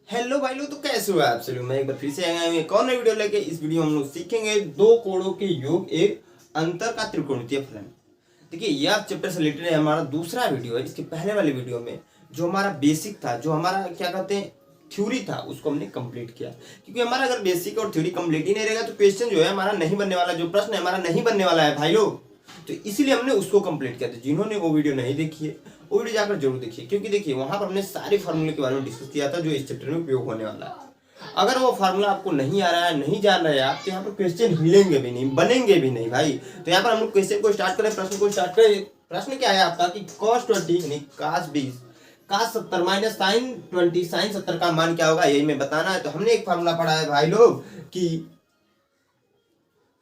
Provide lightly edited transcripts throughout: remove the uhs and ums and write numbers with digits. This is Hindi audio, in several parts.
हेलो भाई लोग, तो कैसे हो आप सभी। मैं एक बार फिर से आया हूँ एक और नई वीडियो लेके। इस वीडियो में हम लोग सीखेंगे दो कोणों के योग एक अंतर का त्रिकोणीय फलन। देखिए यह चैप्टर से रिलेटेड हमारा दूसरा वीडियो है। इसके पहले वाले वीडियो में जो हमारा बेसिक था, जो हमारा क्या कहते हैं थ्योरी था, उसको हमने कंप्लीट किया। क्योंकि हमारा अगर बेसिक और थ्योरी कंप्लीट ही नहीं रहेगा तो क्वेश्चन जो है हमारा नहीं बनने वाला, जो प्रश्न है हमारा नहीं बनने वाला है भाई लोग। तो इसीलिए हमने उसको कंप्लीट किया था। जिन्होंने वो वीडियो नहीं देखी है वो वीडियो जाकर जरूर देखिए, क्योंकि देखिए वहां पर हमने सारे फार्मूले के बारे में डिस्कस किया था जो इस चैप्टर में उपयोग होने वाला है। अगर वो फार्मूला आपको नहीं आ रहा है, नहीं जान रहे आप, तो यहाँ पर क्वेश्चन हिलेंगे भी नहीं, बनेंगे भी नहीं भाई। तो यहाँ पर हम लोग क्वेश्चन को स्टार्ट करें, प्रश्न को स्टार्ट करें। प्रश्न क्या है आपका कि cos 20 यानी cos 20 cos 70 minus sine 20 sine 70 का मान क्या होगा, यही में बताना है। तो हमने एक फार्मूला पढ़ा है भाई लोग कि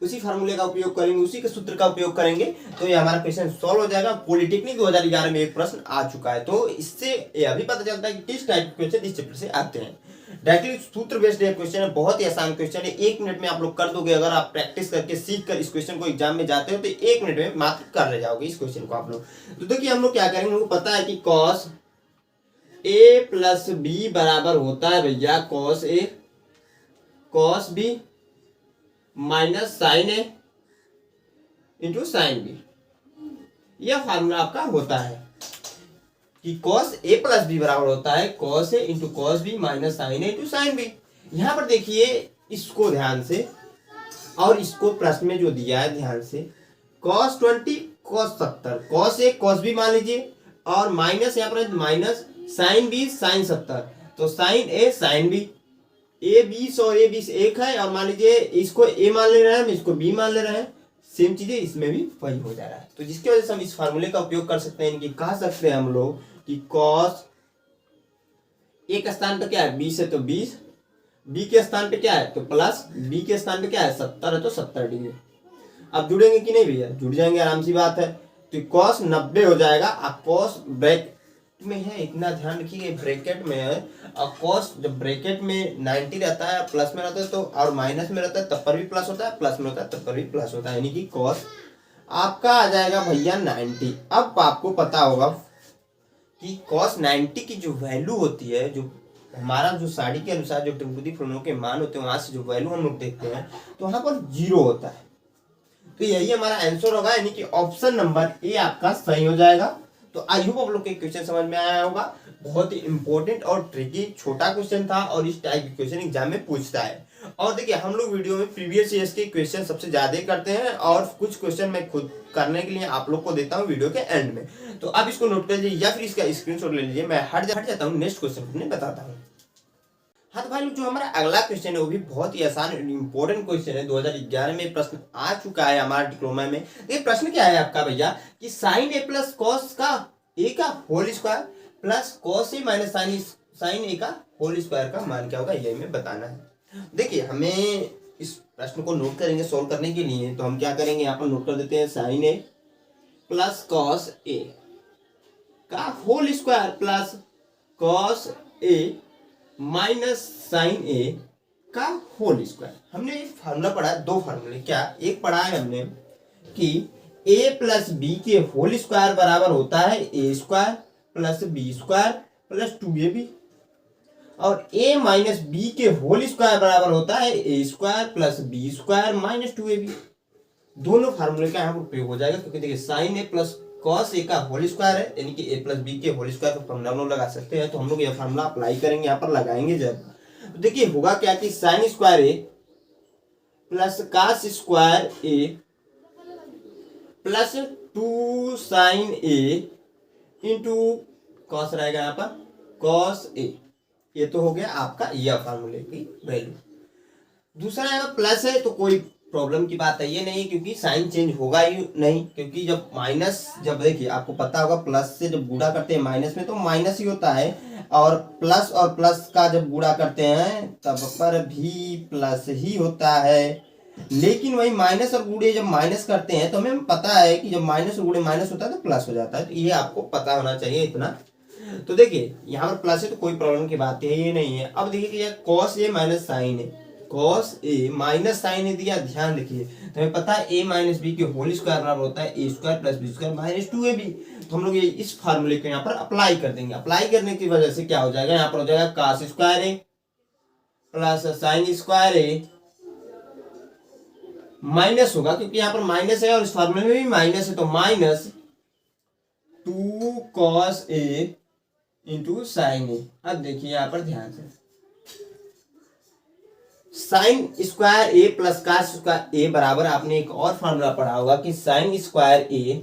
उसी फार्मूले का उपयोग करेंगे, उसी के सूत्र का उपयोग करेंगे तो ये हमारा क्वेश्चन सॉल्व हो जाएगा। पॉलिटेक्निक 2011 में एक प्रश्न आ चुका है, तो इससे ये अभी पता चलता है कि किस टाइप के क्वेश्चन इस चैप्टर से आते हैं। डायरेक्टली सूत्र बेस्ड क्वेश्चन है, बहुत ही आसान क्वेश्चन है। 1 मिनट में आप लोग कर दोगे। अगर आप प्रैक्टिस करके सीख कर इस क्वेश्चन को एग्जाम में जाते हो तो 1 मिनट में मात्र कर ले जाओगे इस क्वेश्चन को आप लोग। तो देखिए हम लोग क्या करेंगे, हमको पता है कि cos a प्लस बी बराबर होता है भैया cos a cos b minus sine A into sine B. यह फार्मूला आपका होता है कि cos a प्लस बी बराबर होता है cos a into cos b minus sine A into sine B. यहां पर देखिए इसको ध्यान से, और इसको प्रश्न में जो दिया है ध्यान से, cos 20 cos 70 cos a cos b मान लीजिए, और माइनस यहाँ पर माइनस साइन b साइन 70, तो sine a sine b। a 20 और a 20 एक है, और मान लीजिए इसको a मान ले रहे हैं, हम इसको b मान ले रहे हैं, सेम चीजें इसमें भी वही हो जा रहा है। तो जिसकी वजह से हम इस फार्मूले का उपयोग कर सकते हैं। इनकी कह सकते हैं हम लोग कि cos एक स्थान पे क्या है 20 है तो 20, b के स्थान पे क्या है तो प्लस, b के स्थान पे क्या है 70 है तो 70 डिग्री। अब जुड़ेंगे कि नहीं भैया, जुड़ जाएंगे, आराम सी बात है। तो cos 90 हो जाएगा। अब cos ब्रैकेट में है, इतना ध्यान रखिए ब्रैकेट में है। और cos जब ब्रैकेट में 90 रहता है, प्लस में रहता है तो, और माइनस में रहता है तब पर भी प्लस होता है, प्लस में होता है तब पर भी प्लस होता है, यानी कि cos आपका आ जाएगा भैया 90। अब आपको पता होगा कि cos 90 की जो वैल्यू होती है, जो हमारा जो साड़ी के अनुसार जो त्रिभुजी फलनों के मान होते हैं, वहां से जो वैल्यू हम लोग देखते हैं तो वहां पर 0 होता है। तो यही हमारा आंसर होगा, यानी कि ऑप्शन नंबर ए आपका सही हो जाएगा। तो आई होप आप लोग के क्वेश्चन समझ में आया होगा। बहुत ही इंपॉर्टेंट और ट्रिकी छोटा क्वेश्चन था, और इस टाइप के क्वेश्चन एग्जाम में पूछता है। और देखिए हम लोग वीडियो में प्रीवियस ईयर्स के क्वेश्चन सबसे ज्यादा करते हैं, और कुछ क्वेश्चन मैं खुद करने के लिए आप लोग को देता हूँ वीडियो के एंड में। तो आप इसको नोट कर लीजिए या फिर इसका स्क्रीनशॉट ले लीजिए। मैं हट जाता हूँ, नेक्स्ट क्वेश्चन अपने बताता हूँ। हाँ तो भाई लोग, जो हमारा अगला क्वेश्चन है वो भी बहुत ही आसान इंपॉर्टेंट क्वेश्चन है। 2011 में प्रश्न आ चुका है हमारा डिप्लोमा में। ये प्रश्न क्या है आपका भैया कि साइन ए प्लस कॉस का ए का whole square plus cos A minus sine ए का होल स्क्वायर का मान क्या होगा, यही में बताना है। देखिए हमें इस प्रश्न को नोट करेंगे सॉल्व करने के लिए। तो हम क्या करेंगे, यहाँ पर नोट कर देते हैं sign A plus cos A का whole square plus cos A minus sine ए का होल स्क्वायर। हमने फार्मूला पढ़ा है, दो फार्मूले, क्या एक पढ़ा है हमने कि a प्लस बी के होल स्क्वायर बराबर होता है A square plus B square plus 2ab, और a माइनस बी के होल स्क्वायर बराबर होता है A square plus B square minus 2ab। दोनों फार्मूले का यहाँ उपयोग हो जाएगा, क्योंकि देखिए sign A plus cos A का होल स्क्वायर है, यानी कि ए प्लस बी के होल स्क्वायर का फार्मूला हम लोग लगा सकते हैं। तो हम लोग यह फार्मूला अप्लाई करेंगे, यहाँ पर लगाएंगे जब, तो देखिए होगा क्या कि sine square A plus cos square A plus 2 sign A into cos रहेगा यहाँ पर कॉस ए। ये तो हो गया आपका यह फार्मूले की वैल्यू। दूसरा यहाँ प्लस है तो कोई प्रॉब्लम की बात है ये नहीं, क्योंकि साइन चेंज होगा ही नहीं, क्योंकि जब माइनस, जब देखिए आपको पता होगा प्लस से जब गुणा करते हैं माइनस में तो माइनस ही होता है, और प्लस का जब गुणा करते हैं तब पर भी प्लस ही होता है। लेकिन वही माइनस और गुणे जब माइनस करते हैं तो हमें पता है कि जब माइनस और गुणे माइनस होता है तो प्लस हो जाता है। तो ये आपको पता होना चाहिए इतना। तो देखिए यहाँ पर प्लस है तो कोई प्रॉब्लम की बात है ये नहीं है। अब देखिए कि cos A minus sine A, cos a minus sine A दिया, ध्यान रखिए। तो हमें पता है a माइनस बी के होल स्क्वायर बराबर होता है A square plus B square minus 2ab। तो हम लोग ये इस फार्मूले को यहाँ पर अप्लाई कर देंगे। अप्लाई करने की वजह से क्या हो जाएगा, यहाँ पर हो जाएगा cos स्क्वायर ए प्लस साइन स्क्वायर ए माइनस होगा, क्योंकि यहाँ पर माइनस है और इस फॉर्मूले में भी माइनस है, तो माइनस 2 cos ए इंटू साइन ए। अब देखिए यहाँ पर ध्यान से, साइन स्क्वायर ए प्लस कॉस स्क्वायर ए बराबर, आपने एक और फॉर्मूला पढ़ा होगा कि साइन स्क्वायर ए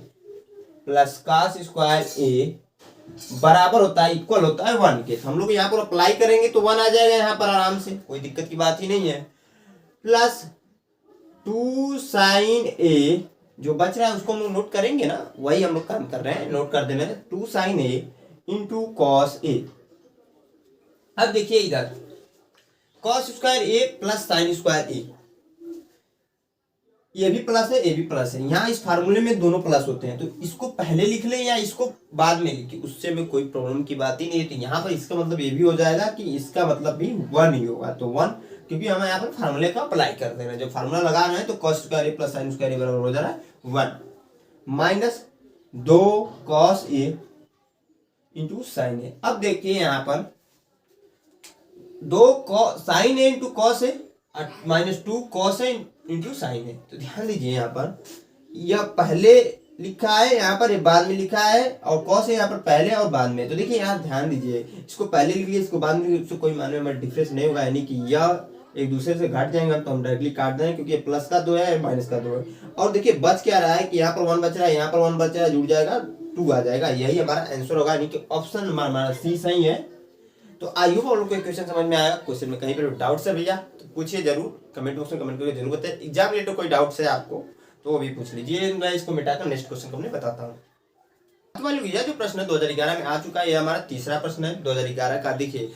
प्लस कॉस स्क्वायर ए बराबर होता है, इक्वल होता है 1 के। हम लोग यहाँ पर अप्लाई करेंगे तो 1 आ जाएगा यहाँ पर आराम से, कोई दिक्कत की बात ही नहीं है। प्लस 2 साइन ए, जो बच रहा है उसको हम लोग नोट करेंगे ना, वही हम लोग काम कर रहे हैं, नोट कर देना है। 2 sign A into cos A. अब देखिए इधर कॉस स्क्वायर ए प्लस साइन स्क्वायर ए, ये भी प्लस है, ये भी प्लस है। यहाँ इस फार्मूले में दोनों प्लस होते हैं, तो इसको पहले लिख लें या इसको बाद में लिखें, उससे में कोई प्रॉब्लम की बात ही नहीं है। तो यहाँ पर इसका मतलब ये भी हो जाएगा कि इसका मतलब भी 1 ही होगा, तो 1, क्योंकि हमें यहाँ पर फार्मूले का अप्लाई कर देना है। जो फार्मूला लगा रहे हैं तो कॉस स्क्वायर ए प्लस साइन स्क्वायर ए बराबर हो जा रहा है 1 minus 2 cos A into sign ए। अब देखिए यहाँ पर 2 sign A into cos A minus 2 cos A into sign है। तो ध्यान दीजिए यहाँ पर यह पहले लिखा है, यहाँ पर बाद में लिखा है, और कॉस है यहाँ पर पहले और बाद में। तो देखिए यहाँ ध्यान दीजिए, इसको पहले लिख लिए, इसको बाद में लिखिए, उससे कोई मानने में डिफरेंस नहीं होगा, यानी कि यह एक दूसरे से घट जाएंगे तो हम डायरेक्टली काट देंगे, क्योंकि प्लस का 2 है माइनस का 2 है। और देखिए बच क्या रहा है कि यहाँ पर 1 बच रहा है, यहाँ पर 1 बच रहा है, जुड़ जाएगा 2 आ जाएगा, यही हमारा आंसर होगा, यानी कि ऑप्शन हमारा सी सही है। तो आई होप आप लोग को क्वेश्चन समझ में आया। क्वेश्चन में कहीं पर डाउट्स है भैया तो पूछिए जरूर, कमेंट बॉक्स में कमेंट करके जरूर बताइए। एग्जाम रिलेटेड कोई डाउट्स है आपको तो वो भी पूछ लीजिए, मैं इसको मिटाकर नेक्स्ट क्वेश्चन को मैं बताता हूँ। भैया जो प्रश्न 2011 में आ चुका है, ये हमारा तीसरा प्रश्न है 2011 का। देखिए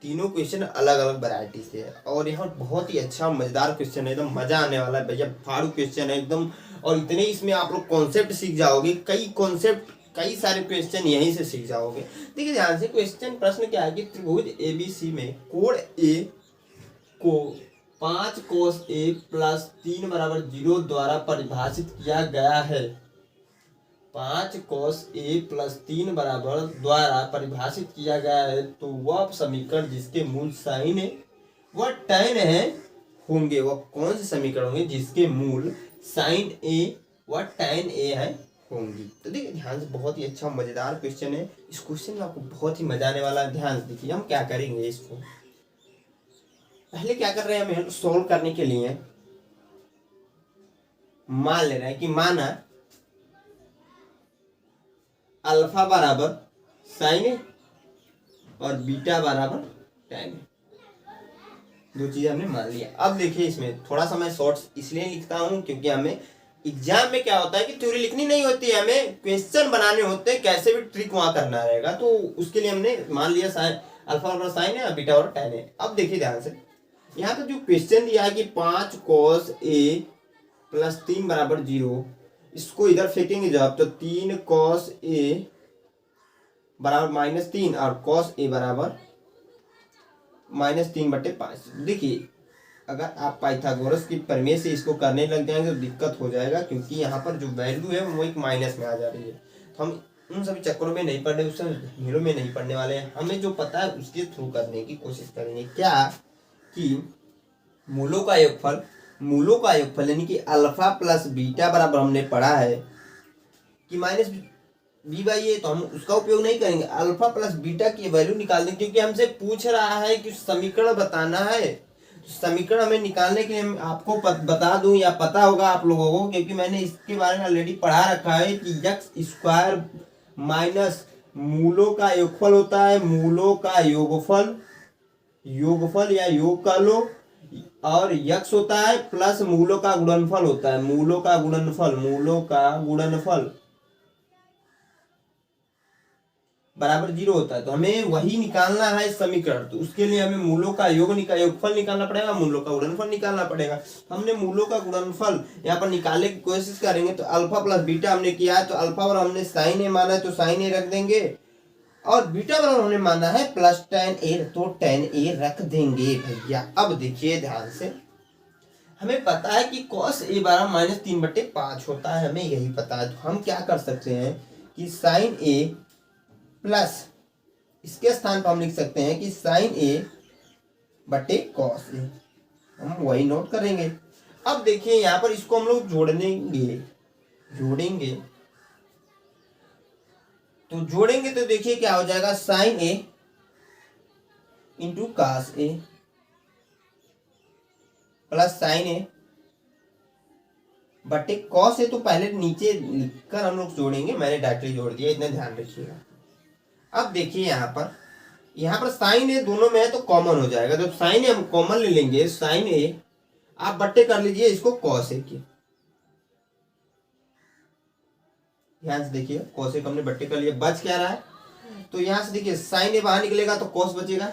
तीनों क्वेश्चन अलग अलग वैरायटी से है, और यहाँ बहुत ही अच्छा मजेदार क्वेश्चन है, एकदम मजा आने वाला है भैया, फाड़ू क्वेश्चन है एकदम। और इतने इसमें आप लोग कॉन्सेप्ट सीख जाओगे, कई कॉन्सेप्ट, कई सारे क्वेश्चन यहीं से सीख जाओगे। देखिए ध्यान से, क्वेश्चन प्रश्न क्या है कि त्रिभुज एबीसी में कोण ए को 5 cos a प्लस 3 बराबर 0 द्वारा परिभाषित किया गया है। 5 cos a प्लस 3 बराबर द्वारा परिभाषित किया गया है, तो वह समीकरण जिसके मूल साइन है वह tan है होंगे। वह कौन से समीकरण होंगे जिसके मूल साइन a व tan a है होंगी। तो देखिए ध्यान से, बहुत ही अच्छा मजेदार क्वेश्चन है। इस क्वेश्चन में आपको बहुत ही मजा आने वाला है। ध्यान से देखिए हम क्या करेंगे, इसको पहले क्या कर रहे हैं, हमें सोल्व करने के लिए मान ले रहे हैं कि माना अल्फा बराबर साइन है और बीटा बराबर tan है, दो चीजें हमने मान लिया। अब देखिए इसमें थोड़ा सा मैं शॉर्ट्स इसलिए लिखता हूं क्योंकि हमें एग्जाम में क्या होता है कि थ्योरी लिखनी नहीं होती है, हमें क्वेश्चन बनाने होते हैं, कैसे भी ट्रिक वहां करना रहेगा। तो उसके लिए हमने मान लिया साइन, अल्फा बराबर साइन है और बीटा बराबर tan है। अब देखिए ध्यान से, यहाँ पर जो क्वेश्चन दिया है कि 5 cos a प्लस 3 बराबर 0, इसको इधर फेंकेंगे जब, तो 3 cos a बराबर -3 और cos a बराबर -3/5। देखिए अगर आप पाइथागोरस की प्रमेय से इसको करने लग जाएंगे तो दिक्कत हो जाएगा, क्योंकि यहाँ पर जो वैल्यू है वो एक माइनस में आ जा रही है। तो हम उन सभी चक्करों में नहीं पढ़ने, उससे झीलों में नहीं पढ़ने वाले हैं, हमें जो पता है उसके थ्रू करने की कोशिश करेंगे। क्या कि मूलों का योगफल यानी कि अल्फा प्लस बीटा बराबर हमने पढ़ा है कि माइनस b/a, तो हम उसका उपयोग नहीं करेंगे, अल्फा प्लस बीटा की वैल्यू निकाल देंगे, क्योंकि हमसे पूछ रहा है कि समीकरण बताना है। समीकरण हमें निकालने के लिए आपको बता दूं या पता होगा आप लोगों को, क्योंकि मैंने इसके बारे में ऑलरेडी पढ़ा रखा है कि एक्स स्क्वायर माइनस मूलों का योगफल होता है, मूलों का योगफल या योग का लो, और यक्स होता है प्लस मूलों का गुणनफल होता है, मूलों का गुणनफल बराबर 0 होता है। तो हमें वही निकालना है समीकरण, तो उसके लिए हमें मूलों का योगफल निकालना पड़ेगा, मूलों का गुणनफल निकालना पड़ेगा। तो हमने मूलों का गुणनफल यहाँ पर निकालने की कोशिश करेंगे। तो अल्फा प्लस बीटा हमने किया है, तो अल्फा बराबर हमने साइन ए माना है तो साइन ए रख देंगे, और बीटा बराबर हमने माना है प्लस tan a, तो tan a रख देंगे भैया। अब देखिए ध्यान से, हमें पता है कि cos a बराबर -3/5 होता है, हमें यही पता है। तो हम क्या कर सकते हैं कि साइन a प्लस, इसके स्थान पर हम लिख सकते हैं कि साइन a बटे कॉस ए, हम वही नोट करेंगे। अब देखिए यहाँ पर इसको हम लोग जोड़ेंगे तो देखिए क्या हो जाएगा, sign A into cos A plus sign ए बटे कॉस ए। तो पहले नीचे लिखकर हम लोग जोड़ेंगे, मैंने डायरेक्टली जोड़ दिया, इतना ध्यान रखिएगा। अब देखिए यहाँ पर साइन ए दोनों में है तो कॉमन हो जाएगा, जब साइन ए हम कॉमन ले लेंगे, साइन ए आप बट्टे कर लीजिए इसको कॉस ए के, ध्यान से देखिए, कॉस ए को हमने बट्टे कर लिया, बच क्या रहा है, तो यहां से देखिए साइन ए बाहर निकलेगा तो कॉस बचेगा,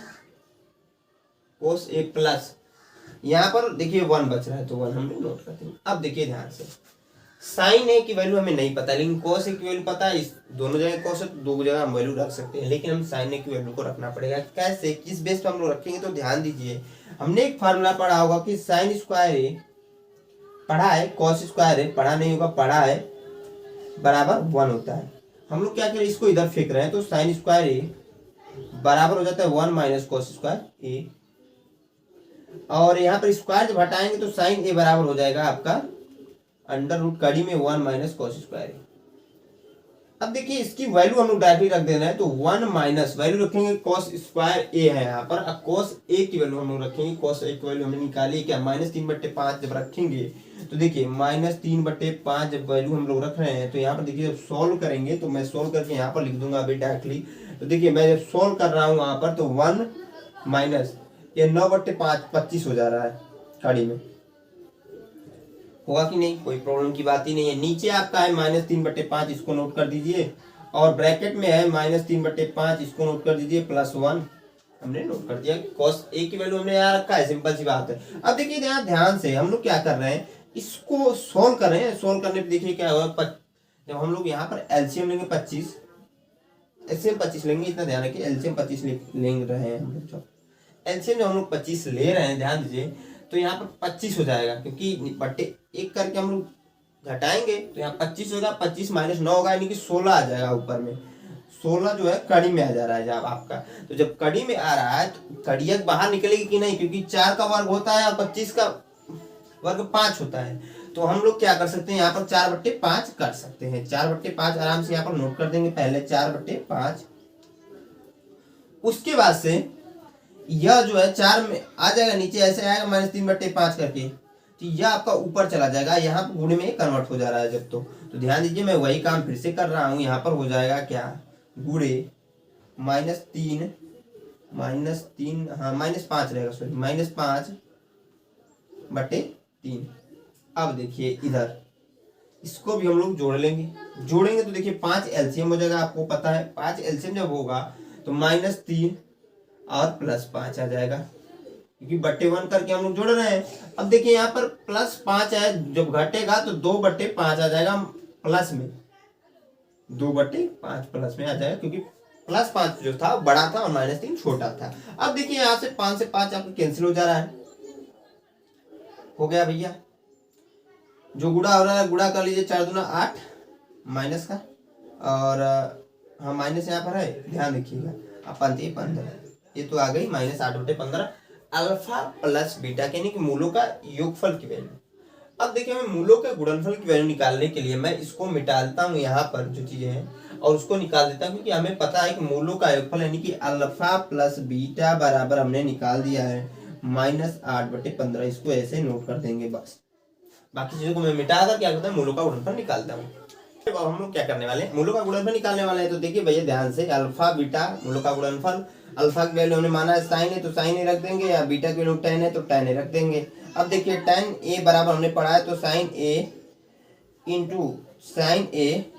कॉस ए प्लस यहाँ पर देखिए 1 बच रहा है तो 1 हमने नोट कर दिया। अब देखिए ध्यान से, साइन ए की वैल्यू हमें नहीं पता, लेकिन कॉस ए की वैल्यू पता है, इस दोनों जगह कॉस ए दो जगह हम वैल्यू रख सकते हैं, लेकिन हम साइन ए की वैल्यू को रखना पड़ेगा। कैसे, किस बेस पे हम लोग रखेंगे, तो ध्यान दीजिए, हमने एक फार्मूला पढ़ा होगा कि साइन स्क्वायर ए पढ़ा है, कॉस स्क्वायर ए पढ़ा नहीं होगा, पढ़ा है, बराबर 1 होता है। हम लोग क्या करें, इसको इधर फेंक रहे हैं, तो साइन स्क्वायर ए बराबर हो जाता है 1 माइनस कॉस स्क्वायर ए, और यहाँ पर स्क्वायर जब हटाएंगे तो साइन ए बराबर हो जाएगा आपका अंडर रूट कड़ी में 1 माइनस कॉस स्क्वायर ए। अब देखिए इसकी वैल्यू हम लोग डायरेक्टली रख देना है, तो 1 माइनस वैल्यू रखेंगे कॉस स्क्वायर ए है यहाँ पर, अब कॉस ए की वैल्यू हम लोग रखेंगे, कॉस ए की वैल्यू हमने निकाली क्या, -3/5 जब रखेंगे तो देखिए -3/5 जब वैल्यू हम लोग रख रहे हैं, तो यहाँ पर देखिए जब सॉल्व करेंगे, तो मैं सॉल्व करके यहाँ पर लिख दूंगा अभी डायरेक्टली। तो देखिए मैं जब सॉल्व कर रहा हूँ वहां पर, तो 1 माइनस ये 9/5 25 हो जा रहा है कड़ी में, होगा कि नहीं, कोई प्रॉब्लम की बात ही नहीं है। नीचे आपका है -3/5, इसको नोट कर दीजिए, और ब्रैकेट में है -3/5, इसको नोट कर दीजिए, +1 हमने नोट कर दिया। कॉस ए की वैल्यू हमने यहाँ रखा है, सिंपल सी बात है। अब देखिए यहाँ ध्यान से हम लोग क्या कर रहे हैं, इसको सोल्व कर रहे हैं, सोल्व करने पे देखिए क्या होगा, जब हम लोग यहाँ पर एलसीएम लेंगे 25, एलसीएम 25 लेंगे, इतना ध्यान रखिए, एलसीएम 25 ले रहे हैं हम लोग, एलसीएम जब हम लोग 25 ले रहे हैं, ध्यान दीजिए, तो यहाँ पर 25 हो जाएगा, क्योंकि बट्टे एक करके हम लोग घटाएंगे तो यहाँ 25 होगा, 25 माइनस 9 होगा, यानी कि 16 आ जाएगा ऊपर में, 16 जो है कड़ी में आ जा रहा है जब आपका, तो जब कड़ी में आ रहा है तो कड़ियक बाहर निकलेगी कि नहीं, क्योंकि 4 का वर्ग होता है और 25 का वर्ग 5 होता है, तो हम लोग क्या कर सकते हैं, यहाँ पर 4/5 कर सकते हैं, 4/5 आराम से यहाँ पर नोट कर देंगे, पहले 4/5, उसके बाद से यह जो है 4 में आ जाएगा, नीचे ऐसे आएगा -3/5 करके, तो यह आपका ऊपर चला जाएगा, यहाँ पर गुणे में कन्वर्ट हो जा रहा है जब, तो ध्यान दीजिए मैं वही काम फिर से कर रहा हूँ, यहाँ पर हो जाएगा क्या, गुणे -3 हाँ -5 रहेगा, सॉरी -5/3। अब देखिए इधर इसको भी हम लोग जोड़ेंगे तो देखिए 5 एलसीएम हो जाएगा, आपको पता है 5 एलसीएम जब होगा तो -3 और +5 आ जाएगा, क्योंकि बट्टे 1 करके हम लोग जोड़ रहे हैं। अब देखिए यहाँ पर +5 है, जब घटेगा तो 2/5 आ जाएगा प्लस में, 2/5 प्लस में आ जाएगा, क्योंकि +5 जो था बड़ा था और -3 छोटा था। अब देखिए यहाँ से 5 से 5 आपको कैंसिल हो जा रहा है, हो गया भैया, जो गुणा हो रहा है गुणा कर लीजिए, 4 दूना 8 माइनस का, और हाँ माइनस यहाँ पर है, ध्यान रखिएगा, अपन 15, ये तो आ गई -8/15 अल्फा प्लस बीटा, यानी कि मूलों का योगफल की वैल्यू। अब देखिए मैं मूलों के गुणनफल की वैल्यू निकालने के लिए मैं इसको मिटा देता हूँ यहाँ पर जो चीजें हैं, और उसको निकाल देता हूँ, क्योंकि हमें पता है कि मूलों का योगफल यानी कि अल्फा प्लस बीटा बराबर हमने निकाल दिया है -8/15, इसको ऐसे नोट कर देंगे बस, बाकी चीजों को मैं मिटा कर क्या करता हूँ, मूलों का गुणनफल निकालता हूँ। अब हम लोग क्या करने वाले हैं, मूलों का गुणनफल निकालने वाले हैं, तो देखिए भैया ध्यान से, अल्फा बीटा मूलों का गुणनफल, अल्फा की वैल्यू हमने माना है साइन है तो साइन ए रख देंगे, या बीटा की वैल्यू tan है तो tan ए रख देंगे। अब देखिए tan ए बराबर हमने पढ़ा है, तो साइन ए इंटू साइन ए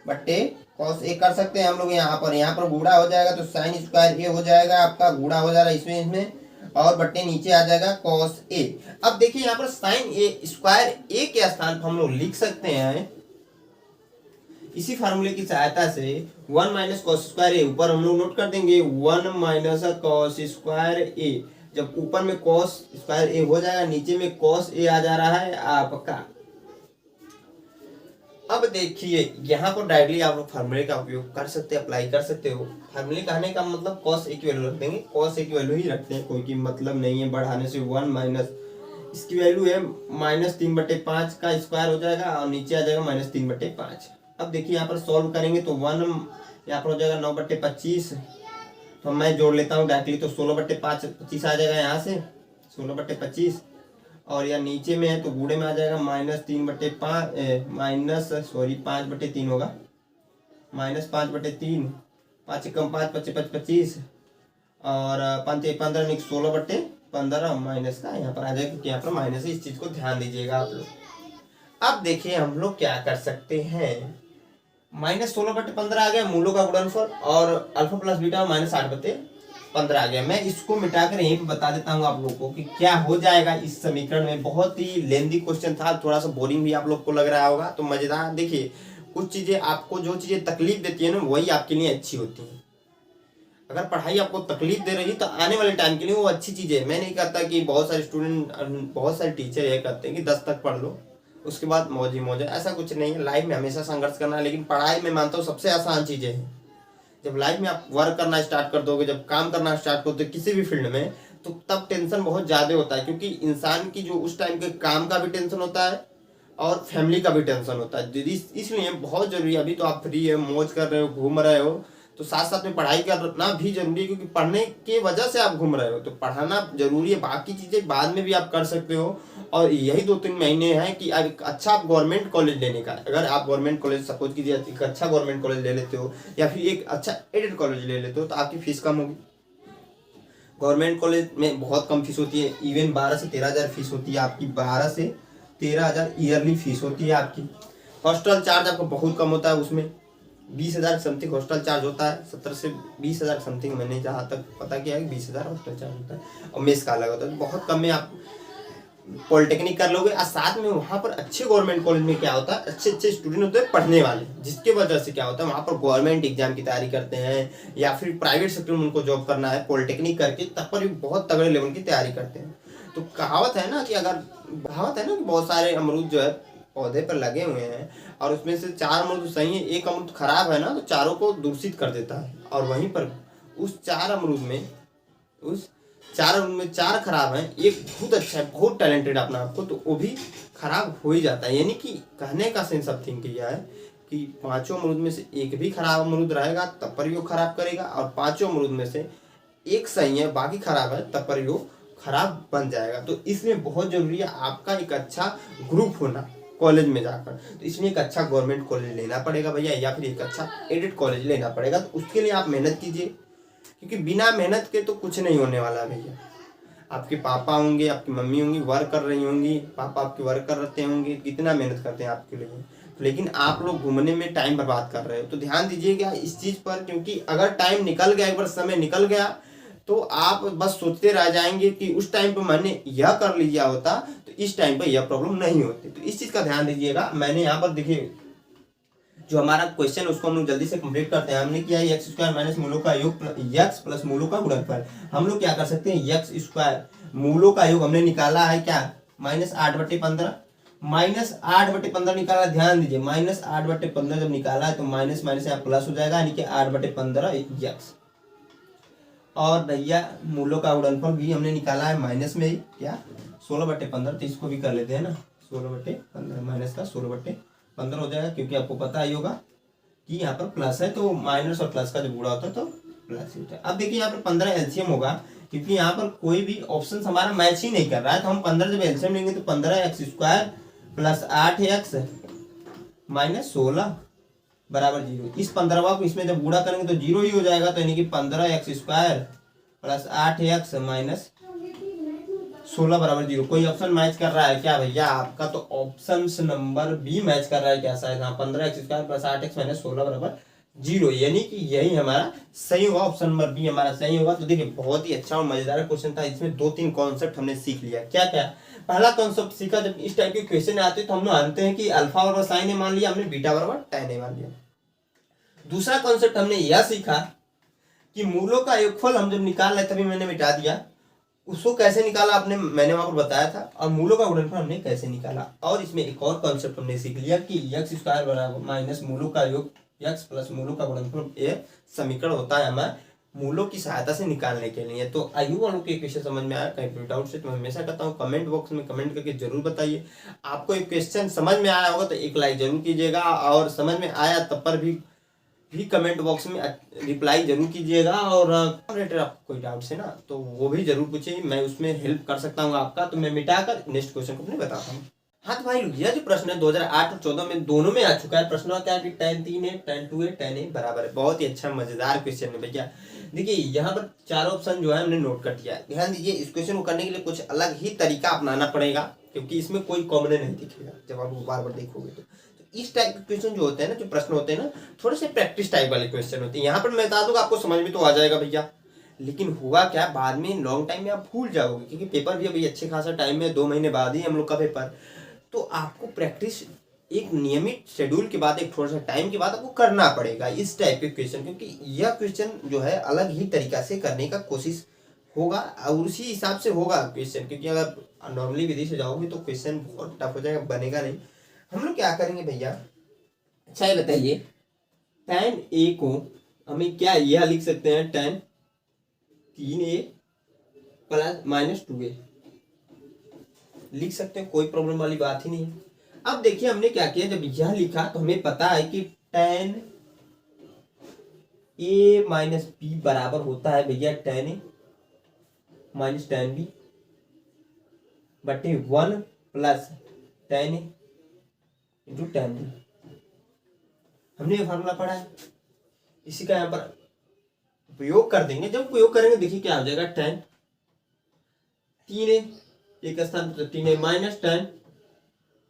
बट्टे कॉस ए कर सकते हैं हम लोग, यहाँ पर गुणा हो जाएगा, तो साइन स्क्वायर ए हो जाएगा आपका, गुणा हो जा रहा है इसमें और बट्टे नीचे आ जाएगा कॉस ए। अब देखिए यहाँ पर साइन ए स्क्वायर ए के स्थान पर हम लोग लिख सकते हैं इसी फार्मूले की सहायता से 1 माइनस कॉस स्क्वायर ए, ऊपर हम लोग नोट कर देंगे 1 माइनस कॉस स्क्वायर ए, जब ऊपर में कॉस स्क्वायर ए हो जाएगा, नीचे में कॉस ए आ जा रहा है आपका। अब देखिए यहाँ पर डायरेक्टली आप लोग फार्मूले का उपयोग कर सकते हैं, अप्लाई कर सकते हो। फार्मूले कहने का मतलब कॉस ए की वैल्यू रख देंगे, कॉस ए की वैल्यू ही रखते हैं, कोई की मतलब नहीं है बढ़ाने से। 1 माइनस इसकी वैल्यू है -3/5 का स्क्वायर हो जाएगा और नीचे आ जाएगा -3/5। अब देखिए यहाँ पर सॉल्व करेंगे तो 1 यहाँ पर हो जाएगा 9/25। तो मैं जोड़ लेता हूँ डायरेक्टली, तो 16/5 25 आ जाएगा यहाँ से 16/25, और या नीचे में है तो बूढ़े में आ जाएगा -5/3 होगा, -5/3, 5 कम 5 5 5 25 और 5 15 16/15 माइनस का यहाँ पर आ जाएगा, क्योंकि यहाँ पर माइनस है। इस चीज को ध्यान दीजिएगा आप लोग। अब देखिए हम लोग क्या कर सकते हैं, -16/15 आ गया मूलों का गुणनफल, और अल्फा प्लस बीटा -8/15 आ गया। मैं इसको मिटाकर यहीं पे बता देता हूँ आप लोगों को कि क्या हो जाएगा इस समीकरण में। बहुत ही लेंदी क्वेश्चन था, थोड़ा सा बोरिंग भी आप लोग को लग रहा होगा, तो मजेदार। देखिए कुछ चीजें आपको, जो चीजें तकलीफ देती है ना, वही आपके लिए अच्छी होती है। अगर पढ़ाई आपको तकलीफ दे रही तो आने वाले टाइम के लिए वो अच्छी चीज है। मैं नहीं कहता कि बहुत सारे स्टूडेंट, बहुत सारे टीचर ये कहते हैं कि 10 तक पढ़ लो उसके बाद मौज ही मौज है, ऐसा कुछ नहीं है। लाइफ में हमेशा संघर्ष करना है, लेकिन पढ़ाई में मानता हूँ सबसे आसान चीजें हैं। जब लाइफ में आप वर्क करना स्टार्ट कर दोगे, जब काम करना स्टार्ट कर दोगे किसी भी फील्ड में, तो तब टेंशन बहुत ज्यादा होता है, क्योंकि इंसान की जो उस टाइम के काम का भी टेंशन होता है और फैमिली का भी टेंशन होता है। इसलिए बहुत जरूरी है, अभी तो आप फ्री है, मौज कर रहे हो, घूम रहे हो, तो साथ साथ में पढ़ाई करना भी जरूरी है, क्योंकि पढ़ने के वजह से आप घूम रहे हो, तो पढ़ाना जरूरी है। बाकी चीजें बाद में भी आप कर सकते हो। और यही 2-3 महीने हैं कि अच्छा आप गवर्नमेंट कॉलेज लेने का। अगर आप गवर्नमेंट कॉलेज, सपोज कीजिए एक अच्छा गवर्नमेंट कॉलेज ले लेते हो या फिर एक अच्छा एडेड कॉलेज ले लेते हो, तो आपकी फीस कम होगी। गवर्नमेंट कॉलेज में बहुत कम फीस होती है, इवन 12 से 13 हज़ार फीस होती है आपकी, 12 से 13 हज़ार ईयरली फीस होती है आपकी। हॉस्टल चार्ज आपका बहुत कम होता है, उसमें 20,000 समथिंग हॉस्टल चार्ज होता है, 17 से 20,000 समथिंग, मैंने जहाँ तक पता किया है 20,000 हॉस्टल चार्ज होता है, और मेस का अलग होता है। बहुत कम में आप पॉलिटेक्निक कर लोगे। और साथ में वहाँ पर अच्छे गवर्नमेंट कॉलेज में क्या होता है, अच्छे अच्छे स्टूडेंट होते हैं पढ़ने वाले, जिसके वजह से क्या होता है वहाँ पर गवर्नमेंट एग्जाम की तैयारी करते हैं, या फिर प्राइवेट सेक्टर में उनको जॉब करना है पॉलिटेक्निक करके, तब पर भी बहुत तगड़े लेवल की तैयारी करते हैं। तो कहावत है ना कि बहुत सारे अमरूद जो है पौधे पर लगे हुए हैं, और उसमें से 4 अमरूद सही है, एक अमरूद खराब है ना, तो चारों को दूषित कर देता है। और वहीं पर उस 4 अमरूद में 4 खराब हैं, एक बहुत अच्छा है, बहुत टैलेंटेड अपना आपको, तो वो भी खराब हो ही जाता है। यानी कि कहने का सेंस ऑफ थिंक यह है कि 5 अमरूद में से एक भी खराब अमरूद रहेगा तब पर वो खराब करेगा, और 5 अमरूद में से एक सही है बाकी खराब है तब पर वो खराब बन जाएगा। तो इसमें बहुत जरूरी है आपका एक अच्छा ग्रुप होना कॉलेज में जाकर। तो इसमें एक अच्छा गवर्नमेंट कॉलेज लेना पड़ेगा भैया, या फिर एक अच्छा एडेड कॉलेज लेना पड़ेगा। तो उसके लिए आप मेहनत कीजिए, क्योंकि बिना मेहनत के तो कुछ नहीं होने वाला भैया। आपके पापा होंगे, आपकी मम्मी होंगी, वर्क कर रही होंगी, पापा आपके वर्क कर रहे होंगे, कितना मेहनत करते हैं आपके लिए, लेकिन आप लोग घूमने में टाइम बर्बाद कर रहे हो। तो ध्यान दीजिएगा इस चीज पर, क्योंकि अगर टाइम निकल गया, एक बार समय निकल गया, तो आप बस सोचते रह जाएंगे कि उस टाइम पे मैंने यह कर लिया होता तो इस टाइम पे यह प्रॉब्लम नहीं होती। तो इस चीज का ध्यान दीजिएगा। मैंने यहाँ पर देखिए जो हमारा क्वेश्चन है उसको हम लोग जल्दी से कंप्लीट करते हैं। हमने किया है x² माइनस मूलों का योग x प्लस मूलों का गुणनफल। हम लोग क्या कर सकते हैं, x² मूलों का योग हमने निकाला है क्या, -8/15, -8/15 निकाला। ध्यान दीजिए -8/15 जब निकाला है तो माइनस माइनस यहाँ प्लस हो जाएगा, यानी कि 8/15 x। और भैया मूलों का गुणनफल भी हमने निकाला है माइनस में ही, क्या 16/15, तो इसको भी कर लेते हैं ना, 16/15 माइनस का 16/15 हो जाएगा, क्योंकि आपको पता ही होगा कि यहाँ पर प्लस है, तो माइनस और प्लस का जब गुणा होता है तो प्लस ही होता है। अब देखिए यहाँ पर 15 एलसीएम होगा, क्योंकि यहाँ पर कोई भी ऑप्शन हमारा मैच ही नहीं कर रहा है, तो हम 15 जब एलसीएम लेंगे तो 15x² प्लस 8x माइनस 16 बराबर 0। इस 15वां को इसमें जब गुणा करेंगे तो 0 ही हो जाएगा, तो यानी कि 15x² प्लस 8x माइनस 16 बराबर 0। कोई ऑप्शन मैच कर रहा है क्या भैया आपका, तो ऑप्शन नंबर बी मैच कर रहा है क्या, शायद हाँ, 15x² प्लस 8x माइनस 16 बराबर 0, यानी कि यही हमारा सही होगा, ऑप्शन नंबर बी हमारा सही होगा। तो देखिए बहुत ही अच्छा और मजेदार क्वेश्चन था, इसमें 2-3 कॉन्सेप्ट हमने सीख लिया। क्या क्या, पहला कॉन्सेप्ट सीखा, जब इस टाइप के क्वेश्चन आते तो हम लोग जानते हैं कि अल्फा बराबर साइन ए मान लिया हमने, बीटा बराबर tan ए मान लिया। दूसरा कॉन्सेप्ट हमने यह सीखा कि मूलों का योगफल हम जब निकाल रहे तभी मैंने मिटा दिया, उसको कैसे निकाला आपने, मैंने वहां पर बताया था। और मूलों का गुणनफल हमने कैसे निकाला। और इसमें एक और कॉन्सेप्ट हमने सीख लिया कि एक्स स्क्वायर बराबर माइनस मूलों का योग एक्स प्लस मूलों का गुणनफल ये समीकरण होता है हमारे मूलों की सहायता से निकालने के लिए। तो आयु वालों के क्वेश्चन समझ में आया, कहीं कोई डाउट से तो मैं हमेशा कहता हूँ कमेंट बॉक्स में कमेंट करके जरूर बताइए। आपको एक क्वेश्चन समझ में आया होगा तो एक लाइक जरूर कीजिएगा, और समझ में आया तब पर भी कमेंट बॉक्स में रिप्लाई जरूर कीजिएगा। और रिलेटेड आपको कोई डाउट है ना तो वो भी जरूर पूछिए, मैं उसमें हेल्प कर सकता हूँ आपका। तो मैं मिटाकर नेक्स्ट क्वेश्चन को अपने बताता हूँ। हाँ तो भाई यह जो प्रश्न है 2008 और 14 में दोनों में आ चुका है। प्रश्न क्या है कि tan 3 है tan 2 है tan a बराबर है। बहुत ही अच्छा मजेदार क्वेश्चन है भैया। देखिए यहाँ पर चार ऑप्शन जो है हमने नोट कर दिया है। ध्यान दीजिए, इस क्वेश्चन को करने के लिए कुछ अलग ही तरीका अपनाना पड़ेगा, क्योंकि इसमें कोई कॉमन नहीं दिखेगा जब आप बार बार देखोगे तो। इस टाइप के क्वेश्चन जो होते हैं ना, जो प्रश्न होते हैं ना, थोड़े से प्रैक्टिस टाइप वाले क्वेश्चन होते हैं। यहाँ पर मैं बता दूंगा आपको समझ में तो आ जाएगा भैया, लेकिन हुआ क्या बाद में लॉन्ग टाइम में आप भूल जाओगे, क्योंकि पेपर भी अभी अच्छे खासा टाइम में 2 महीने बाद ही हम लोग का पेपर। तो आपको प्रैक्टिस एक नियमित शेड्यूल के बाद, एक थोड़ा सा टाइम के बाद आपको करना पड़ेगा इस टाइप के क्वेश्चन, क्योंकि यह क्वेश्चन जो है अलग ही तरीका से करने का कोशिश होगा और उसी हिसाब से होगा क्वेश्चन। क्योंकि अगर नॉर्मली विधि से जाओगे तो क्वेश्चन बहुत टफ हो जाएगा, बनेगा नहीं। हम लोग क्या करेंगे भैया, अच्छा ये बताइए, tan a को हमें क्या यह लिख सकते हैं, tan 3a plus minus 2a लिख सकते हैं, कोई प्रॉब्लम वाली बात ही नहीं है। अब देखिए हमने क्या किया, जब यह लिखा तो हमें पता है कि tan a माइनस b बराबर होता है भैया tan a minus tan b बटे 1 plus tan a into tan b। हमने ये फार्मूला पढ़ा है, इसी का यहाँ पर उपयोग कर देंगे। जब उपयोग करेंगे देखिए क्या हो जाएगा, tan 3a एक स्थान पर 3a माइनस tan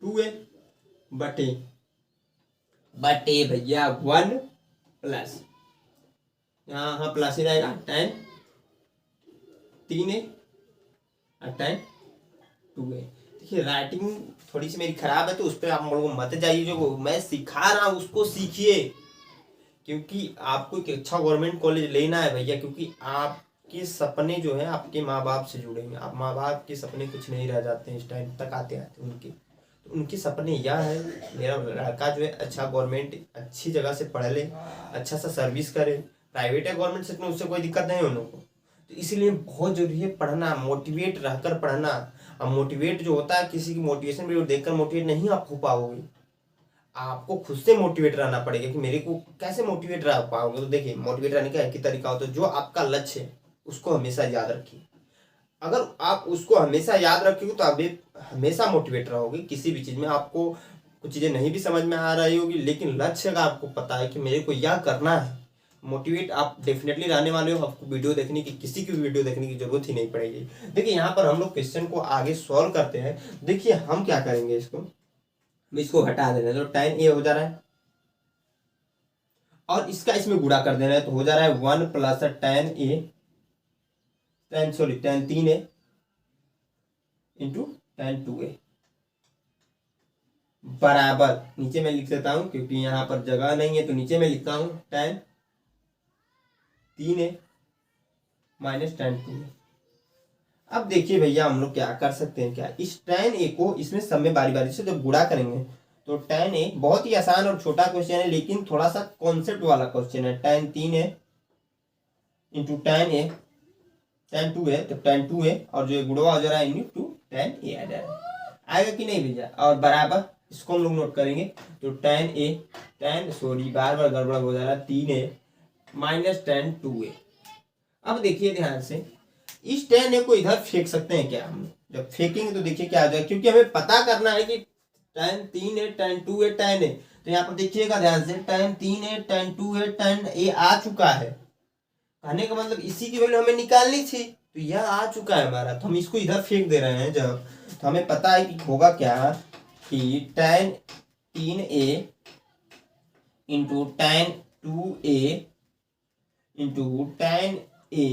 2a बटे भैया 1 प्लस, यहाँ प्लस ही रहेगा, tan 3a और tan 2a। देखिए राइटिंग थोड़ी सी मेरी खराब है तो उस पर आप लोग मत जाइए, जो मैं सिखा रहा हूँ उसको सीखिए, क्योंकि आपको एक अच्छा गवर्नमेंट कॉलेज लेना है भैया। क्योंकि आपके सपने जो है आपके माँ बाप से जुड़ेंगे, आप माँ बाप के सपने कुछ नहीं रह जाते हैं इस टाइम तक आते आते उनके। तो उनके सपने यह है मेरा लड़का जो है अच्छा गवर्नमेंट अच्छी जगह से पढ़ ले, अच्छा सा सर्विस करे। प्राइवेट या गवर्नमेंट सेक्टर में उससे कोई दिक्कत नहीं है उन लोगों को। तो इसलिए बहुत जरूरी है पढ़ना, मोटिवेट रहकर पढ़ना। अब मोटिवेट जो होता है, किसी की मोटिवेशन वीडियो देखकर मोटिवेट नहीं आप हो पाओगे, आपको खुद से मोटिवेट रहना पड़ेगा कि मेरे को कैसे मोटिवेट रह पाओगे। तो देखिए मोटिवेट रहने का एक ही तरीका होता है, जो आपका लक्ष्य है उसको हमेशा याद रखिए। अगर आप उसको हमेशा याद रखोगे तो आप हमेशा मोटिवेट रहोगे। किसी भी चीज में आपको कुछ चीजें नहीं भी समझ में आ रही होगी, लेकिन लक्ष्य का आपको पता है कि मेरे को यह करना है, मोटिवेट आप डेफिनेटली रहने वाले हो। आपको वीडियो देखने की, किसी की वीडियो देखने की जरूरत ही नहीं पड़ेगी। देखिए यहाँ पर हम लोग क्वेश्चन को आगे सॉल्व करते हैं। देखिए हम क्या करेंगे, इसको हटा देना, तो tan a हो जा रहा है और इसका इसमें गुणा कर देना है, तो हो जा रहा है 1 plus tan 3a into tan 2a बराबर, नीचे मैं लिख देता हूं क्योंकि यहां पर जगह नहीं है, तो नीचे मैं लिखता हूं tan 3a minus tan 2a। अब देखिए भैया हम लोग क्या कर सकते हैं, क्या इस tan a को इसमें सब में बारी बारी से जब गुणा करेंगे तो tan a बहुत ही आसान और छोटा क्वेश्चन है, लेकिन थोड़ा सा कॉन्सेप्ट वाला क्वेश्चन है। tan 3a into tan 2a तो tan 2a और जो गुणवा हो जा रहा है इंटू tan a आ जा रहा है, आएगा कि नहीं भैया। और बराबर इसको हम लोग नोट करेंगे, तो बार बार गड़बड़ हो जा रहा है, 3a माइनस tan 2a। अब देखिए ध्यान से, इस tan a को इधर फेंक सकते हैं क्या हम, जब फेंकेंगे तो देखिए क्या आ जाएगा, क्योंकि हमें पता करना है कि tan 3a tan 2a tan a। तो यहाँ पर देखिएगा ध्यान से, tan 3a tan 2a tan a आ चुका है, कहने का मतलब इसी की वैल्यू हमें निकालनी थी, तो यह आ चुका है हमारा, तो हम इसको इधर फेंक दे रहे हैं जब, तो हमें पता है कि होगा क्या कि tan 3a into tan 2a into tan a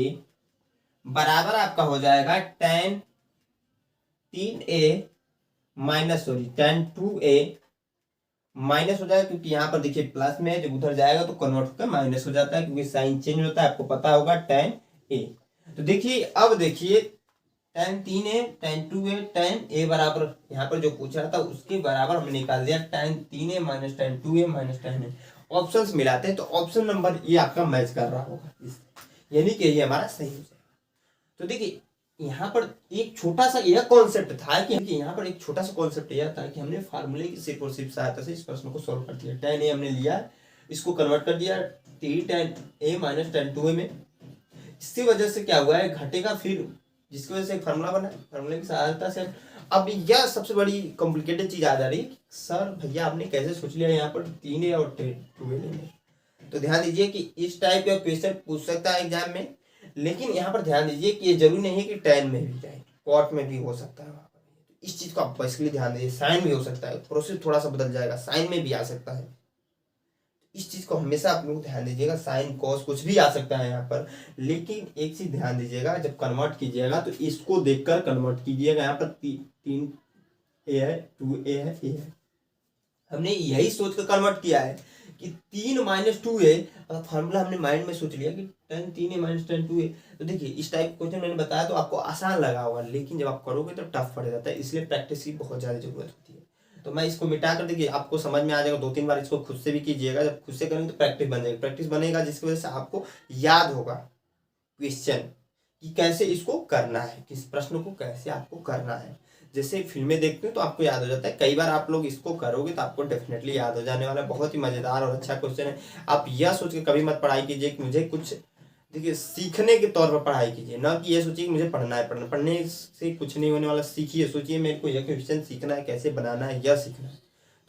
बराबर आपका हो जाएगा tan 3a tan 2a minus हो जाएगा, क्योंकि यहाँ पर देखिए प्लस में है, जब उधर जाएगा तो कन्वर्ट होकर माइनस हो जाता है, क्योंकि साइन चेंज होता है, आपको पता होगा tan a। तो देखिए अब देखिए tan 3a tan 2a tan a बराबर यहाँ पर जो पूछा था उसके बराबर हमने निकाल दिया tan 3a minus tan 2a minus tan a। Options मिलाते हैं तो ऑप्शन नंबर ये आपका मैच कर रहा होगा, यानी कि ये हमारा सही हो जाएगा। तो देखिए यहाँ पर एक छोटा सा यह कॉन्सेप्ट था कि यहाँ पर एक छोटा सा कॉन्सेप्ट यह था कि हमने फार्मूले की सिर्फ और सिर्फ सहायता से इस प्रश्न को सॉल्व कर दिया। tan a हमने लिया, इसको कन्वर्ट कर दिया 3 tan a minus tan 2a में। इसकी वजह से क्या हुआ है, घटेगा फिर, जिसकी वजह से एक फार्मूला बना, फार्मूले की सहायता से। अब यह सबसे बड़ी कॉम्प्लिकेटेड चीज आ जा रही है, सर भैया आपने कैसे सोच लिया यहाँ पर 3a और 2a लेंगे। तो ध्यान दीजिए कि इस टाइप का क्वेश्चन पूछ सकता है एग्जाम में, लेकिन यहाँ पर ध्यान दीजिए कि ये जरूरी नहीं है कि tan में भी जाए, कॉट में भी हो सकता है। इस चीज को आप बेसिकली ध्यान दीजिए, साइन भी हो सकता है, प्रोसेस थोड़ा सा बदल जाएगा, साइन में भी आ सकता है। इस चीज को हमेशा आप लोग ध्यान दीजिएगा, साइन कॉस कुछ भी आ सकता है यहाँ पर। लेकिन एक चीज ध्यान दीजिएगा, जब कन्वर्ट कीजिएगा तो इसको देखकर कन्वर्ट कीजिएगा। यहाँ पर 3a है, 2a है, a है, हमने यही सोच कर कन्वर्ट किया है कि 3 माइनस 2a, और फार्मूला हमने माइंड में सोच लिया कि tan 3a minus tan 2a। तो देखिए इस टाइप क्वेश्चन मैंने बताया तो आपको आसान लगा होगा, लेकिन जब आप करोगे तो टफ पड़ जाता है, इसलिए प्रैक्टिस की बहुत ज़्यादा जरूरत होती है। तो मैं इसको मिटा कर देखिए आपको समझ में आ जाएगा, 2-3 बार इसको खुद से भी कीजिएगा। जब खुद से करेंगे तो प्रैक्टिस बन जाएगी, प्रैक्टिस बनेगा जिसकी वजह से आपको याद होगा क्वेश्चन कि कैसे इसको करना है, किस प्रश्न को कैसे आपको करना है। जैसे फिल्में देखते हैं तो आपको याद हो जाता है, कई बार आप लोग इसको करोगे तो आपको डेफिनेटली याद हो जाने वाला है। बहुत ही मजेदार और अच्छा क्वेश्चन है। आप यह सोच के कभी मत पढ़ाई कीजिए कि मुझे कुछ, देखिए सीखने के तौर पर पढ़ाई कीजिए, ना कि ये सोचिए कि मुझे पढ़ना है। पढ़ने से कुछ नहीं होने वाला, सीखिए, सोचिए मेरे को यह क्वेश्चन सीखना है, कैसे बनाना है, यह सीखना है।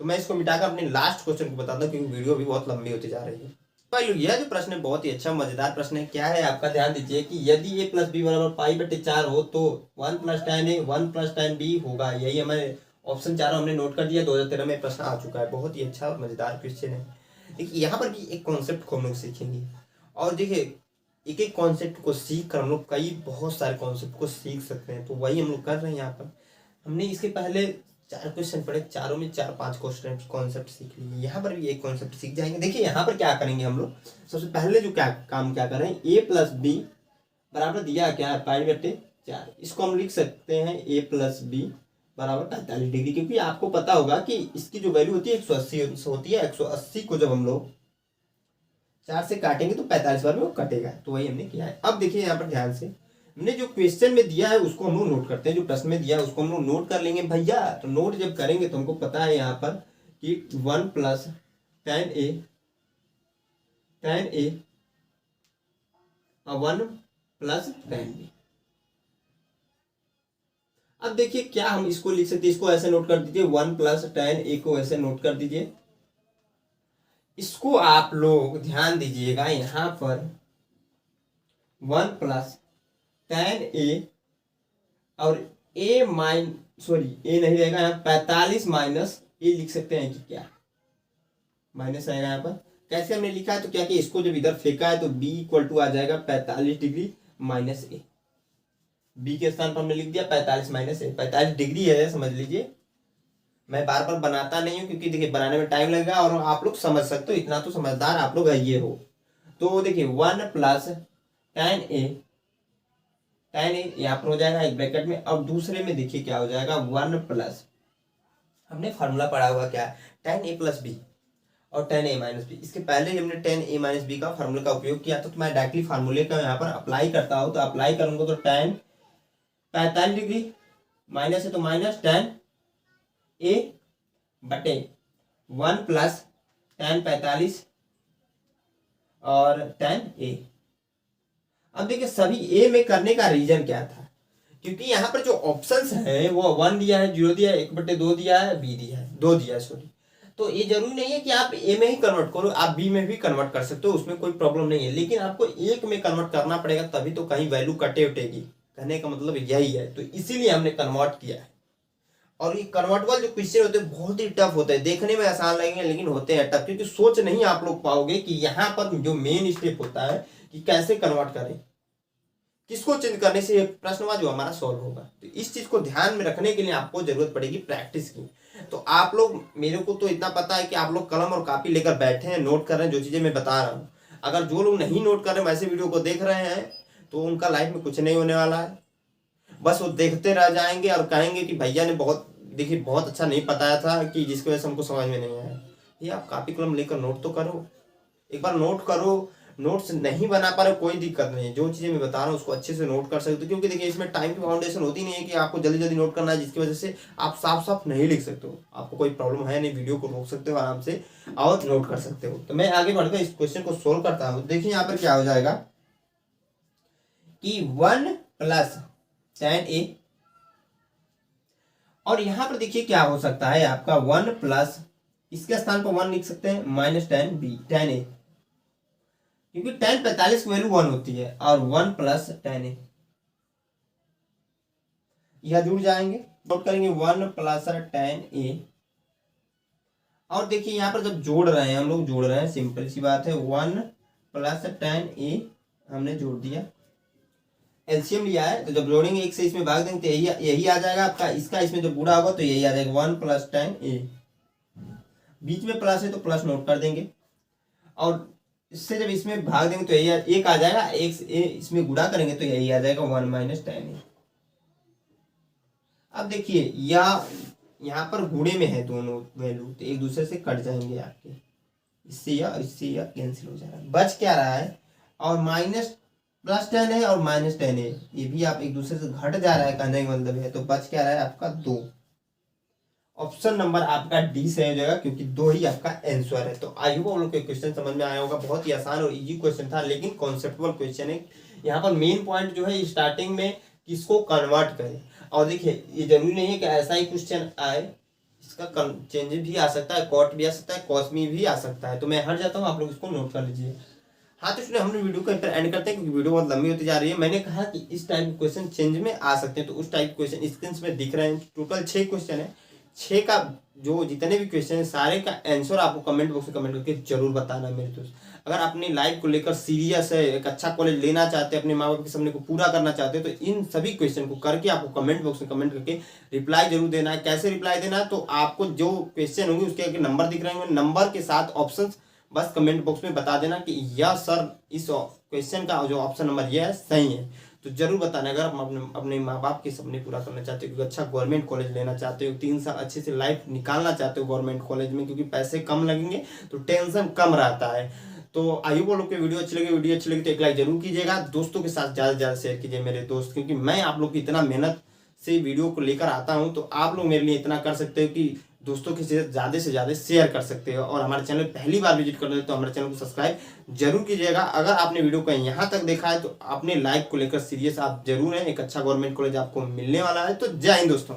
तो मैं इसको मिटाकर अपने लास्ट क्वेश्चन को बताता हूँ, क्योंकि वीडियो भी बहुत लंबी होती जा रही है। भाई यह जो प्रश्न है बहुत ही अच्छा मजेदार प्रश्न है। क्या है आपका, ध्यान दीजिए कि यदि a प्लस बी बराबर π/4 हो तो 1 plus tan a 1 plus tan b होगा। यही हमें ऑप्शन चारों हमने नोट कर दिया। 2013 में प्रश्न आ चुका है, बहुत ही अच्छा और मजेदार क्वेश्चन है। देखिए यहाँ पर भी एक कॉन्सेप्ट को हम लोग सीखेंगे, और देखिए एक एक कॉन्सेप्ट को सीख कर हम लोग कई बहुत सारे कॉन्सेप्ट को सीख सकते हैं। तो वही हम लोग कर रहे हैं। यहाँ पर हमने इसके पहले 4 क्वेश्चन पढ़े, चारों में 4-5 क्वेश्चन कॉन्सेप्ट सीख लिए। यहाँ पर भी एक कॉन्सेप्ट सीख जाएंगे। देखिए यहाँ पर क्या करेंगे हम लोग, सबसे पहले जो क्या करें, a प्लस बी बराबर दिया क्या है π/4। इसको हम लिख सकते हैं a प्लस बी बराबर 45 डिग्री, क्योंकि आपको पता होगा कि इसकी जो वैल्यू होती है 180 होती है। 180 को जब हम लोग 4 से काटेंगे तो 45 बार में वो कटेगा। तो वही हमने किया है। अब देखिए यहाँ पर ध्यान से, हमने जो क्वेश्चन में दिया है उसको हम लोग नोट करते हैं, जो प्रश्न में दिया है उसको हम लोग नोट कर लेंगे भैया। तो नोट जब करेंगे तो हमको पता है यहाँ पर कि 1 प्लस tan a और 1 प्लस tan b। अब देखिए क्या हम इसको लिख सकते हैं, इसको ऐसे नोट कर दीजिए, 1 प्लस tan a को ऐसे नोट कर दीजिए। इसको आप लोग ध्यान दीजिएगा, यहाँ पर 1 प्लस tan a और a नहीं रहेगा यहाँ, 45 माइनस a लिख सकते हैं कि क्या माइनस आएगा यहाँ पर। कैसे हमने लिखा है, तो क्या कि इसको जब इधर फेंका है तो b इक्वल टू आ जाएगा 45 डिग्री माइनस a। b के स्थान पर हमने लिख दिया 45 माइनस a। 45 डिग्री है, समझ लीजिए। मैं बार बार बनाता नहीं हूँ क्योंकि देखिए बनाने में टाइम लगेगा, और आप लोग समझ सकते हो, इतना तो समझदार आप लोग है ये हो। तो देखिए 1 प्लस tan a यहाँ पर हो जाएगा एक ब्रैकेट में। अब दूसरे में देखिए क्या हो जाएगा, 1 प्लस, हमने फार्मूला पढ़ा हुआ क्या है, tan a प्लस बी और tan a माइनस बी। इसके पहले हमने tan a माइनस बी का फार्मूला का उपयोग किया था। तो मैं डायरेक्टली फार्मूले का यहाँ पर अप्लाई करता हूँ। तो अप्लाई करूंगा तो tan 45 डिग्री माइनस है तो माइनस tan a बटे 1 प्लस tan 45 और tan a। अब देखिए सभी ए में करने का रीजन क्या था, क्योंकि यहाँ पर जो ऑप्शंस है वो 1 दिया है, 0 दिया है, 1/2 दिया है, बी दिया है, 2 दिया है, सॉरी। तो ये जरूरी नहीं है कि आप ए में ही कन्वर्ट करो, आप बी में भी कन्वर्ट कर सकते हो, उसमें कोई प्रॉब्लम नहीं है। लेकिन आपको एक में कन्वर्ट करना पड़ेगा, तभी तो कहीं वैल्यू कटे उठेगी। कहने का मतलब यही है। तो इसीलिए हमने कन्वर्ट किया है। और ये कन्वर्टेबल जो क्वेश्चन होते हैं बहुत ही टफ होते हैं, देखने में आसान लगेंगे लेकिन होते हैं टफ, क्योंकि सोच नहीं आप लोग पाओगे कि यहाँ पर जो मेन स्टेप होता है कि कैसे कन्वर्ट करें, किसको चेंज करने से प्रश्न जो हमारा सॉल्व होगा। तो इस चीज को ध्यान में रखने के लिए आपको जरूरत पड़ेगी प्रैक्टिस की। तो आप लोग, मेरे को तो इतना पता है कि आप लोग कलम और कॉपी लेकर बैठे हैं, नोट कर रहे हैं जो चीजें मैं बता रहा हूँ। अगर जो लोग नहीं नोट कर रहे हैं, वैसे वीडियो को देख रहे हैं, तो उनका लाइफ में कुछ नहीं होने वाला है। बस वो देखते रह जाएंगे और कहेंगे कि भैया ने देखिए बहुत अच्छा नहीं बताया था कि जिसकी वजह से हमको समझ में नहीं आया। ये आप कॉपी कलम लेकर नोट तो करो, एक बार नोट करो। नोट्स नहीं बना पा रहे कोई दिक्कत नहीं है, जो चीज़ें मैं बता रहा हूँ उसको अच्छे से नोट कर सकते हो, क्योंकि देखिए इसमें टाइम की बाउंडेशन होती नहीं है कि आपको जल्दी जल्दी नोट करना है, जिसकी वजह से आप साफ साफ नहीं लिख सकते हो। आपको कोई प्रॉब्लम है नहीं, वीडियो को रोक सकते हो आराम से और नोट कर सकते हो। तो मैं आगे बढ़कर इस क्वेश्चन को सोल्व करता हूँ। देखिए यहाँ पर क्या हो जाएगा कि 1 + tan a, और यहां पर देखिए क्या हो सकता है आपका 1 प्लस, इसके स्थान पर 1 लिख सकते हैं, -tan b, tan a, क्योंकि tan 45 की वैल्यू 1 होती है, और 1 + tan a, यह जुड़ जाएंगे। नोट करेंगे 1 + tan a, और देखिए यहां पर जब जोड़ रहे हैं हम लोग, जोड़ रहे हैं, सिंपल सी बात है, 1 + tan a हमने जोड़ दिया, एलसीएम लिया है, तो जब जोड़ेंगे एक से इसमें भाग देंगे तो यही आ जाएगा आपका, इसका इसमें जब गुणा होगा तो यही आ जाएगा 1 + tan a, बीच में प्लस है तो प्लस नोट कर देंगे, और इससे जब इसमें भाग देंगे तो यही एक आ जाएगा, एक से इसमें गुणा करेंगे तो यही आ जाएगा 1 - tan a। अब देखिए यहाँ पर गुणे में है दोनों वैल्यू, तो एक दूसरे से कट जाएंगे आपके, इससे यह कैंसिल हो जाएगा, बच क्या रहा है, और +tan है और -tan है, ये भी आप एक दूसरे से घट जा रहा है, कहने का मतलब है, तो बच क्या रहा है आपका 2। ऑप्शन नंबर आपका डी से हो जाएगा, क्योंकि 2 ही आपका आंसर है। तो आई होप आप लोग के क्वेश्चन समझ में आया होगा, बहुत ही आसान और इजी क्वेश्चन था, लेकिन कॉन्सेप्टुअल क्वेश्चन है। यहाँ पर मेन पॉइंट जो है स्टार्टिंग में किसको कन्वर्ट करें, और देखिए ये जरूरी नहीं है कि ऐसा ही क्वेश्चन आए, इसका चेंज भी आ सकता है, कॉट भी आ सकता है, कॉस्मी भी आ सकता है, तो मैं हट जाता हूँ, आप लोग इसको नोट कर लीजिए। हाँ, तो इसलिए हम लोग वीडियो को एंड करते हैं, क्योंकि वीडियो बहुत लंबी होती जा रही है। मैंने कहा कि इस टाइप के क्वेश्चन चेंज में आ सकते हैं, तो उस टाइप के क्वेश्चन स्क्रीन में दिख रहे हैं, टोटल 6 क्वेश्चन है, 6 का जो जितने भी क्वेश्चन है सारे का आंसर आपको कमेंट बॉक्स में कमेंट करके जरूर बताना मेरे दोस्त। अगर अपनी लाइफ को लेकर सीरियस है, एक अच्छा कॉलेज लेना चाहते हैं, अपने माँ बाप के सपने को पूरा करना चाहते हैं, तो इन सभी क्वेश्चन को करके आपको कमेंट बॉक्स में कमेंट करके रिप्लाई जरूर देना है। कैसे रिप्लाई देना है, तो आपको जो क्वेश्चन होंगे उसके आगे नंबर दिख रहे होंगे, नंबर के साथ ऑप्शन बस कमेंट बॉक्स में बता देना कि यह सर इस क्वेश्चन का जो ऑप्शन नंबर यह है सही है, तो जरूर बताना। अगर आप अपने माँ बाप के सपने पूरा करना चाहते हो, क्योंकि अच्छा गवर्नमेंट कॉलेज लेना चाहते हो, 3 साल अच्छे से लाइफ निकालना चाहते हो गवर्नमेंट कॉलेज में, क्योंकि पैसे कम लगेंगे तो टेंशन कम रहता है। तो आई होप लोग की वीडियो अच्छी लगी तो एक लाइक जरूर कीजिएगा, दोस्तों के साथ ज़्यादा से ज़्यादा शेयर कीजिए मेरे दोस्त, क्योंकि मैं आप लोग की इतना मेहनत से वीडियो को लेकर आता हूँ, तो आप लोग मेरे लिए इतना कर सकते हो कि दोस्तों के साथ ज़्यादा से ज़्यादा शेयर कर सकते हो। और हमारे चैनल पहली बार विजिट कर रहे हो तो हमारे चैनल को सब्सक्राइब जरूर कीजिएगा। अगर आपने वीडियो को यहाँ तक देखा है तो अपने लाइफ को लेकर सीरियस आप जरूर हैं, एक अच्छा गवर्नमेंट कॉलेज आपको मिलने वाला है। तो जय हिंद दोस्तों।